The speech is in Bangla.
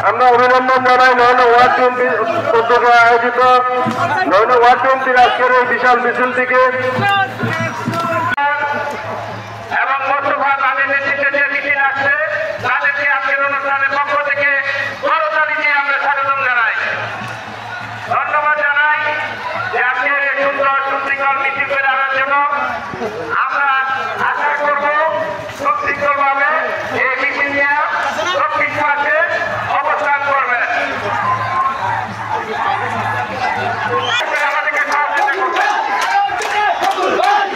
আমরা অভিনন্দন জানাই নয়না ওয়ার্ড বিএনপি উদ্যোগে আয়োজিত নয়না ওয়ার্ড বিএনপির আজকের এই বিশাল মিছিল থেকে এবং মোস্তফা তাদের নেতৃত্বে যে মিছিল আসছে তাদেরকে আজকের অনুষ্ঠানের পক্ষ থেকে করতালি দিয়ে আমরা স্বাগতম জানাই, ধন্যবাদ জানাই যে আজকের এই সুন্দর সুশৃঙ্খল মিছিল করে আনার জন্য। আমরা আশা করব সুশৃঙ্খলভাবে এই মিছিল নিয়ে দক্ষিণ পাশে অবস্থান করবেন। আমাদেরকে সহযোগিতা করবেন। আমাদের